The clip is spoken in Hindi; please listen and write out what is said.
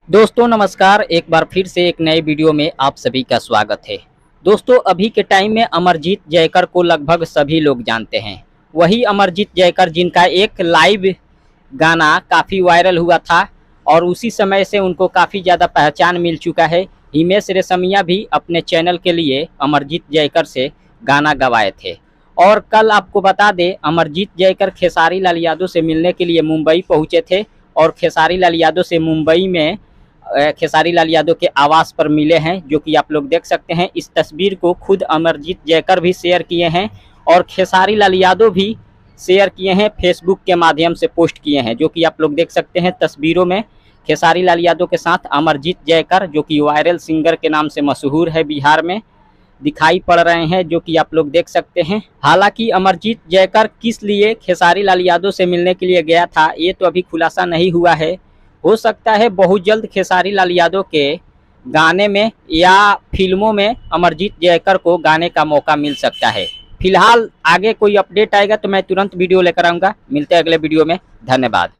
दोस्तों नमस्कार। एक बार फिर से एक नए वीडियो में आप सभी का स्वागत है। दोस्तों अभी के टाइम में अमरजीत जयकर को लगभग सभी लोग जानते हैं। वही अमरजीत जयकर जिनका एक लाइव गाना काफ़ी वायरल हुआ था और उसी समय से उनको काफ़ी ज़्यादा पहचान मिल चुका है। हिमेश रेशमिया भी अपने चैनल के लिए अमरजीत जयकर से गाना गवाए थे। और कल आपको बता दें, अमरजीत जयकर खेसारी लाल यादव से मिलने के लिए मुंबई पहुँचे थे और खेसारी लाल यादव से मुंबई में खेसारी लाल यादव के आवास पर मिले हैं, जो कि आप लोग देख सकते हैं। इस तस्वीर को खुद अमरजीत जयकर भी शेयर किए हैं और खेसारी लाल यादव भी शेयर किए हैं, फेसबुक के माध्यम से पोस्ट किए हैं, जो कि आप लोग देख सकते हैं तस्वीरों में। खेसारी लाल यादव के साथ अमरजीत जयकर, जो कि वायरल सिंगर के नाम से मशहूर है बिहार में, दिखाई पड़ रहे हैं, जो कि आप लोग देख सकते हैं। हालांकि अमरजीत जयकर किस लिए खेसारी लाल यादव से मिलने के लिए गया था, ये तो अभी खुलासा नहीं हुआ है। हो सकता है बहुत जल्द खेसारी लाल यादव के गाने में या फिल्मों में अमरजीत जयकर को गाने का मौका मिल सकता है। फिलहाल आगे कोई अपडेट आएगा तो मैं तुरंत वीडियो लेकर आऊँगा। मिलते हैं अगले वीडियो में। धन्यवाद।